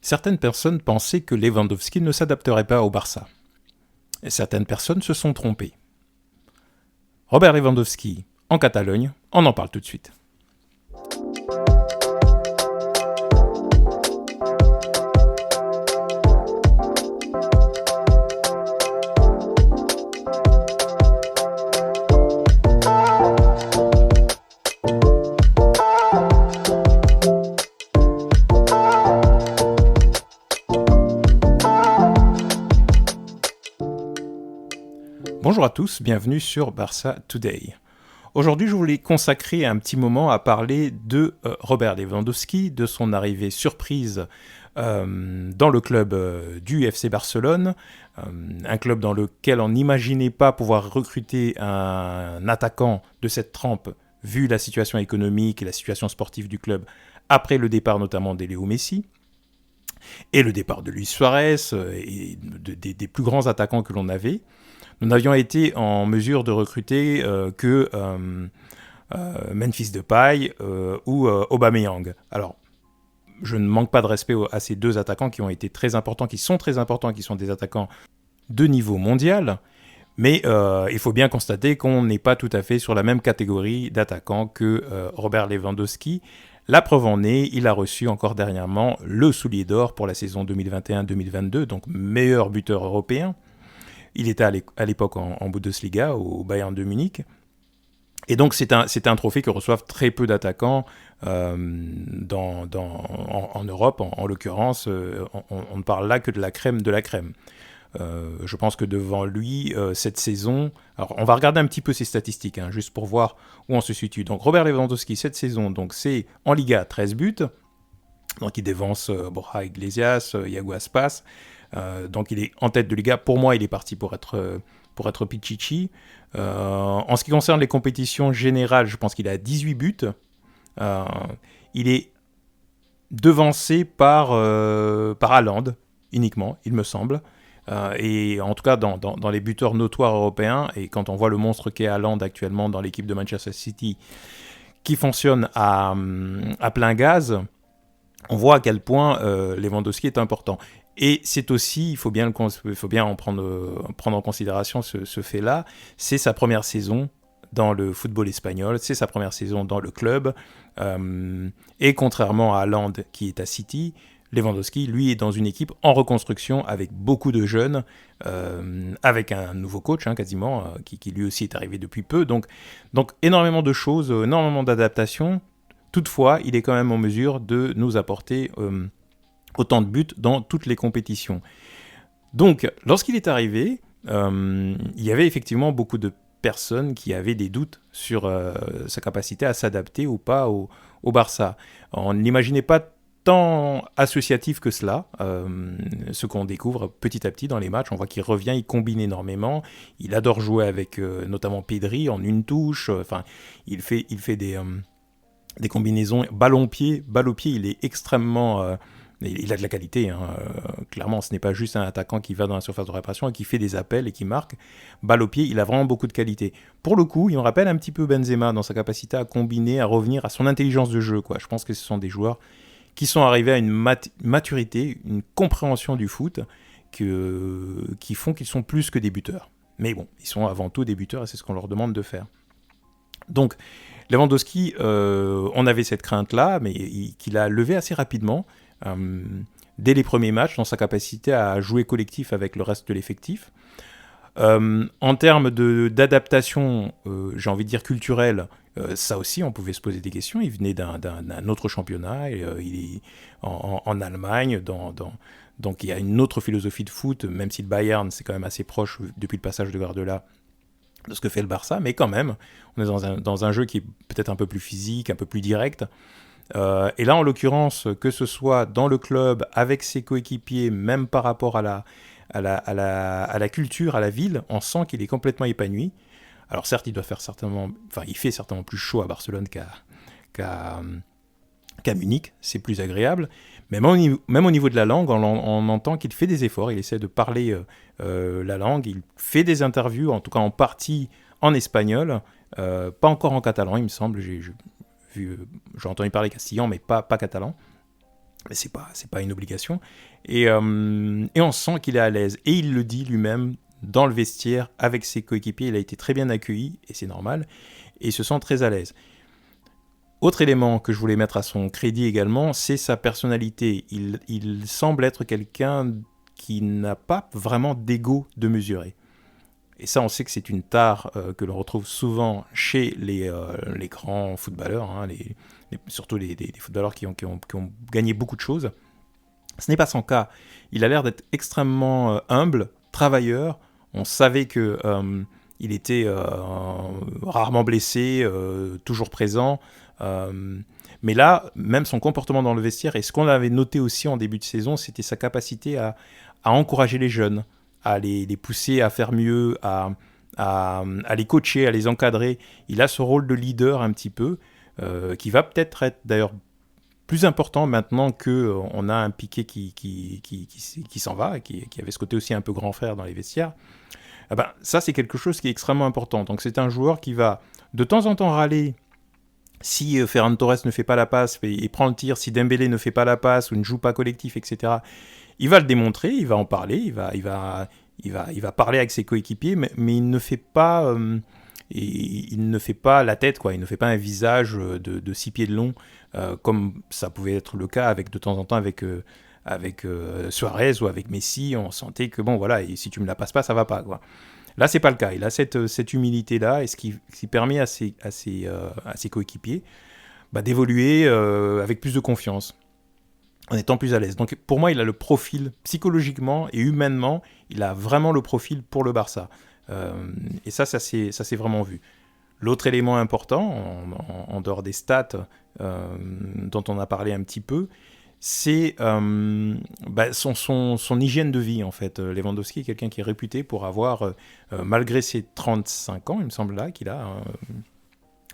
Certaines personnes pensaient que Lewandowski ne s'adapterait pas au Barça. Et certaines personnes se sont trompées. Robert Lewandowski en Catalogne, on en parle tout de suite. Bonjour à tous, bienvenue sur Barça Today. Aujourd'hui, je voulais consacrer un petit moment à parler de Robert Lewandowski, de son arrivée surprise dans le club du FC Barcelone, un club dans lequel on n'imaginait pas pouvoir recruter un attaquant de cette trempe, vu la situation économique et la situation sportive du club, après le départ notamment de Léo Messi, et le départ de Luis Suarez, et des plus grands attaquants que l'on avait. Nous n'avions été en mesure de recruter que Memphis Depay ou Aubameyang. Alors, je ne manque pas de respect à ces deux attaquants qui ont été très importants, qui sont des attaquants de niveau mondial, mais il faut bien constater qu'on n'est pas tout à fait sur la même catégorie d'attaquants que Robert Lewandowski. La preuve en est, il a reçu encore dernièrement le soulier d'or pour la saison 2021-2022, donc meilleur buteur européen. Il était à l'époque en Bundesliga, au Bayern de Munich. Et donc, c'est un trophée que reçoivent très peu d'attaquants en Europe. En l'occurrence, on ne parle là que de la crème de la crème. Je pense que devant lui, cette saison... Alors, on va regarder un petit peu ses statistiques, juste pour voir où on se situe. Donc, Robert Lewandowski, cette saison, donc, c'est en Liga 13 buts. Donc, il dévance Borja Iglesias, Iago Aspas. Donc il est en tête de Liga. Pour moi, il est parti pour être Pichichi. En ce qui concerne les compétitions générales, je pense qu'il a 18 buts. Il est devancé par Haaland, uniquement, il me semble. Et en tout cas, dans les buteurs notoires européens, et quand on voit le monstre qu'est Haaland actuellement dans l'équipe de Manchester City, qui fonctionne à plein gaz, on voit à quel point Lewandowski est important. Et c'est aussi, il faut bien en prendre en considération ce fait-là, c'est sa première saison dans le football espagnol, c'est sa première saison dans le club, et contrairement à Haaland qui est à City, Lewandowski, lui, est dans une équipe en reconstruction avec beaucoup de jeunes, avec un nouveau coach quasiment, qui lui aussi est arrivé depuis peu, donc énormément de choses, énormément d'adaptations. Toutefois, il est quand même en mesure de nous apporter autant de buts dans toutes les compétitions. Donc, lorsqu'il est arrivé, il y avait effectivement beaucoup de personnes qui avaient des doutes sur sa capacité à s'adapter ou pas au Barça. On n'imaginait pas tant associatif que cela, ce qu'on découvre petit à petit dans les matchs. On voit qu'il revient, il combine énormément, il adore jouer avec notamment Pedri en une touche, il fait des combinaisons balle au pied, il est extrêmement... il a de la qualité, clairement, ce n'est pas juste un attaquant qui va dans la surface de réparation et qui fait des appels et qui marque. Balle au pied, il a vraiment beaucoup de qualité. Pour le coup, il me rappelle un petit peu Benzema dans sa capacité à combiner, à revenir à son intelligence de jeu, Je pense que ce sont des joueurs qui sont arrivés à une maturité, une compréhension du foot qui font qu'ils sont plus que des buteurs. Mais bon, ils sont avant tout des buteurs et c'est ce qu'on leur demande de faire. Donc, Lewandowski, on avait cette crainte-là, mais qu'il a levé assez rapidement, dès les premiers matchs, dans sa capacité à jouer collectif avec le reste de l'effectif. En termes d'adaptation, j'ai envie de dire culturelle, ça aussi, on pouvait se poser des questions. Il venait d'un autre championnat, il est en Allemagne, donc il y a une autre philosophie de foot, même si le Bayern, c'est quand même assez proche depuis le passage de Guardiola de ce que fait le Barça, mais quand même, on est dans un jeu qui est peut-être un peu plus physique, un peu plus direct. Et là, en l'occurrence, que ce soit dans le club, avec ses coéquipiers, même par rapport à la culture, à la ville, on sent qu'il est complètement épanoui. Alors certes, il fait certainement plus chaud à Barcelone qu'à Munich, c'est plus agréable, mais même au niveau de la langue, on entend qu'il fait des efforts, il essaie de parler la langue, il fait des interviews, en tout cas en partie en espagnol, pas encore en catalan, il me semble, j'ai entendu parler castillan, mais pas catalan. mais c'est pas une obligation. Et on sent qu'il est à l'aise. Et il le dit lui-même dans le vestiaire avec ses coéquipiers. Il a été très bien accueilli, et c'est normal. Et il se sent très à l'aise. Autre élément que je voulais mettre à son crédit également, c'est sa personnalité. Il semble être quelqu'un qui n'a pas vraiment d'ego de mesurer. Et ça, on sait que c'est une tare que l'on retrouve souvent chez les grands footballeurs, hein, surtout les footballeurs qui ont gagné beaucoup de choses. Ce n'est pas son cas. Il a l'air d'être extrêmement humble, travailleur. On savait que il était rarement blessé, toujours présent. Mais là, même son comportement dans le vestiaire, et ce qu'on avait noté aussi en début de saison, c'était sa capacité à encourager les jeunes, à les pousser à faire mieux, à les coacher, à les encadrer. Il a ce rôle de leader un petit peu, qui va peut-être être d'ailleurs plus important maintenant qu'on a un Piqué qui s'en va, qui avait ce côté aussi un peu grand frère dans les vestiaires. Eh ben, ça, c'est quelque chose qui est extrêmement important. Donc c'est un joueur qui va de temps en temps râler si Ferran Torres ne fait pas la passe et prend le tir, si Dembélé ne fait pas la passe ou ne joue pas collectif, etc. Il va le démontrer, il va en parler, il va parler avec ses coéquipiers, mais il ne fait pas... il ne fait pas la tête, quoi. Il ne fait pas un visage de 6 pieds de long, comme ça pouvait être le cas de temps en temps avec Suarez ou avec Messi. On sentait que, bon, voilà, et si tu me la passes pas, ça va pas, quoi. Là, c'est pas le cas. Il a cette humilité-là, et ce qui permet à ses coéquipiers d'évoluer avec plus de confiance, en étant plus à l'aise. Donc pour moi, il a le profil, psychologiquement et humainement, il a vraiment le profil pour le Barça. Et ça s'est vraiment vu. L'autre élément important, en dehors des stats dont on a parlé un petit peu, c'est son hygiène de vie, en fait. Lewandowski est quelqu'un qui est réputé pour avoir, malgré ses 35 ans, il me semble là qu'il a,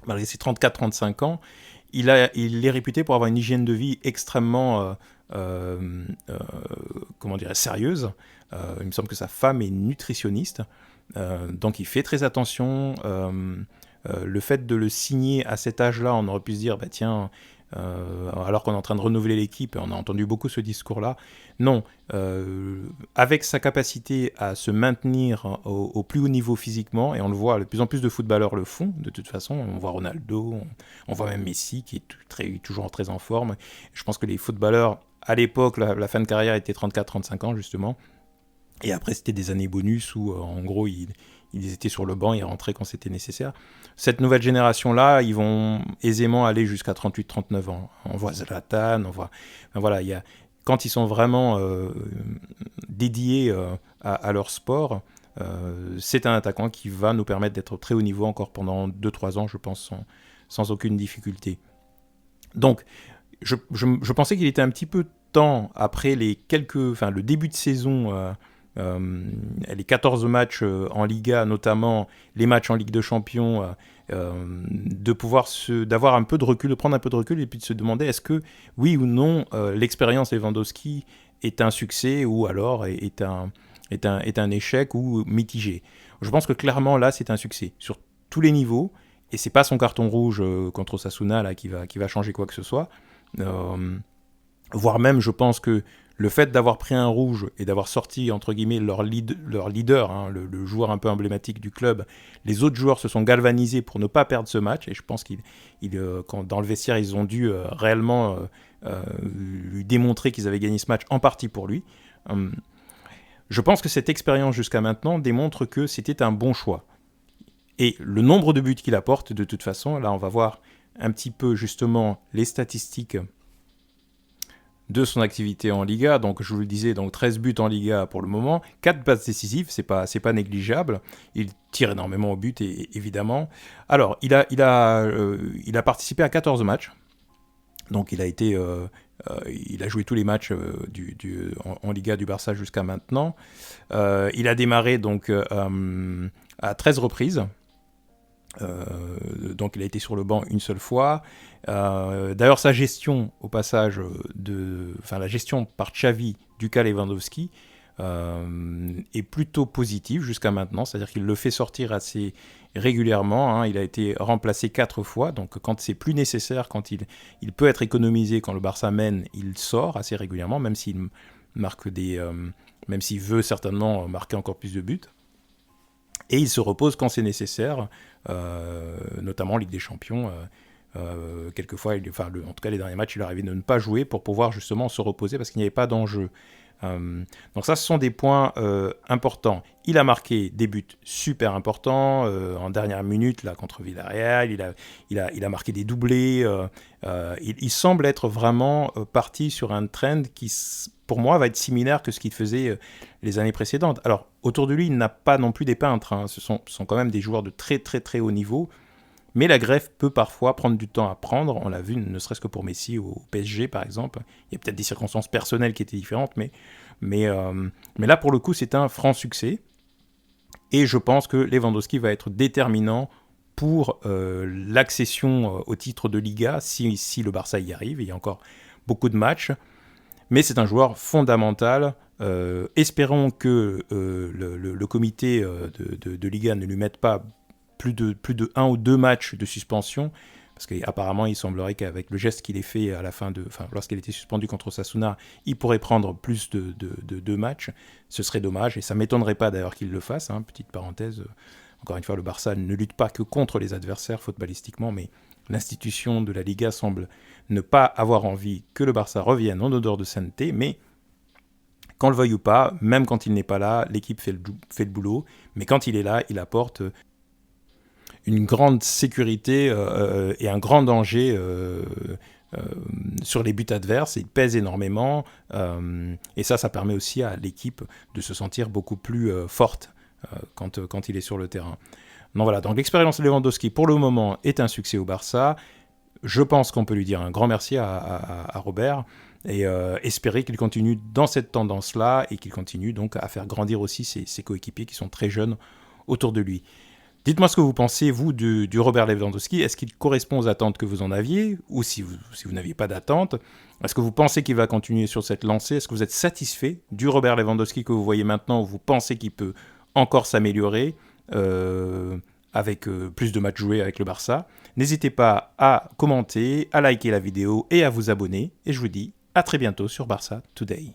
malgré ses 34-35 ans, il est réputé pour avoir une hygiène de vie extrêmement sérieuse. Il me semble que sa femme est nutritionniste, donc il fait très attention. Le fait de le signer à cet âge-là, on aurait pu se dire, bah tiens, alors qu'on est en train de renouveler l'équipe, on a entendu beaucoup ce discours-là. Non, avec sa capacité à se maintenir au plus haut niveau physiquement, et on le voit, de plus en plus de footballeurs le font, de toute façon, on voit Ronaldo, on voit même Messi, qui est toujours très en forme. Je pense que les footballeurs, à l'époque, la fin de carrière était 34-35 ans, justement, et après c'était des années bonus où, en gros, ils étaient sur le banc, ils rentraient quand c'était nécessaire. Cette nouvelle génération-là, ils vont aisément aller jusqu'à 38-39 ans. On voit Zlatan, voilà, quand ils sont vraiment dédiés à leur sport, c'est un attaquant qui va nous permettre d'être très haut niveau encore pendant 2-3 ans, je pense, sans aucune difficulté. Donc, je pensais qu'il était un petit peu temps, après le début de saison... les 14 matchs en Liga, notamment les matchs en Ligue de Champions, d'avoir un peu de recul, de prendre un peu de recul et puis de se demander est-ce que, oui ou non, l'expérience Lewandowski est un succès ou alors est un échec ou mitigé. Je pense que clairement là c'est un succès sur tous les niveaux, et c'est pas son carton rouge contre Osasuna là qui va changer quoi que ce soit. Voire même, je pense que le fait d'avoir pris un rouge et d'avoir sorti, entre guillemets, leur leader, hein, le joueur un peu emblématique du club, les autres joueurs se sont galvanisés pour ne pas perdre ce match. Et je pense quand dans le vestiaire, ils ont dû réellement lui démontrer qu'ils avaient gagné ce match en partie pour lui. Je pense que cette expérience jusqu'à maintenant démontre que c'était un bon choix. Et le nombre de buts qu'il apporte, de toute façon, là on va voir un petit peu justement les statistiques de son activité en Liga. Donc je vous le disais, donc 13 buts en Liga pour le moment, 4 passes décisives, c'est pas négligeable. Il tire énormément au but, évidemment. Alors, il a participé à 14 matchs. Donc il a joué tous les matchs en Liga du Barça jusqu'à maintenant. Il a démarré donc à 13 reprises. Donc il a été sur le banc une seule fois. D'ailleurs, sa gestion, au passage, la gestion par Xavi du cas Lewandowski, est plutôt positif jusqu'à maintenant, c'est-à-dire qu'il le fait sortir assez régulièrement, hein. Il a été remplacé 4 fois, donc quand c'est plus nécessaire, quand il peut être économisé, quand le Barça mène, il sort assez régulièrement, même s'il marque même s'il veut certainement marquer encore plus de buts. Et il se repose quand c'est nécessaire, notamment en Ligue des Champions. Quelquefois, en tout cas les derniers matchs, il arrivait de ne pas jouer pour pouvoir justement se reposer parce qu'il n'y avait pas d'enjeu. Donc ça, ce sont des points importants. Il a marqué des buts super importants en dernière minute là contre Villarreal. Il a marqué des doublés. Il semble être vraiment parti sur un trend qui, pour moi, va être similaire que ce qu'il faisait les années précédentes. Alors, autour de lui, il n'a pas non plus des peintres, hein. Ce sont quand même des joueurs de très très très haut niveau. Mais la greffe peut parfois prendre du temps à prendre. On l'a vu, ne serait-ce que pour Messi au PSG, par exemple. Il y a peut-être des circonstances personnelles qui étaient différentes, mais là, pour le coup, c'est un franc succès. Et je pense que Lewandowski va être déterminant pour l'accession au titre de Liga, si le Barça y arrive. Il y a encore beaucoup de matchs. Mais c'est un joueur fondamental. Espérons que le comité de Liga ne lui mette pas plus de 1 ou 2 matchs de suspension, parce qu'apparemment il semblerait qu'avec le geste qu'il ait fait à la fin lorsqu'il était suspendu contre Osasuna, il pourrait prendre plus de 2 matchs. Ce serait dommage, et ça ne m'étonnerait pas d'ailleurs qu'il le fasse, hein. Petite parenthèse, encore une fois, le Barça ne lutte pas que contre les adversaires footballistiquement, mais l'institution de la Liga semble ne pas avoir envie que le Barça revienne en odeur de sainteté, mais qu'on le veuille ou pas, même quand il n'est pas là, l'équipe fait le boulot, mais quand il est là, il apporte une grande sécurité et un grand danger sur les buts adverses. Il pèse énormément et ça permet aussi à l'équipe de se sentir beaucoup plus forte quand il est sur le terrain. Donc voilà, donc l'expérience de Lewandowski pour le moment est un succès au Barça. Je pense qu'on peut lui dire un grand merci à Robert et espérer qu'il continue dans cette tendance-là et qu'il continue donc à faire grandir aussi ses coéquipiers qui sont très jeunes autour de lui. Dites-moi ce que vous pensez, vous, du Robert Lewandowski. Est-ce qu'il correspond aux attentes que vous en aviez, ou si vous n'aviez pas d'attente? Est-ce que vous pensez qu'il va continuer sur cette lancée? Est-ce que vous êtes satisfait du Robert Lewandowski que vous voyez maintenant, ou vous pensez qu'il peut encore s'améliorer avec plus de matchs joués avec le Barça? N'hésitez pas à commenter, à liker la vidéo et à vous abonner. Et je vous dis à très bientôt sur Barça Today.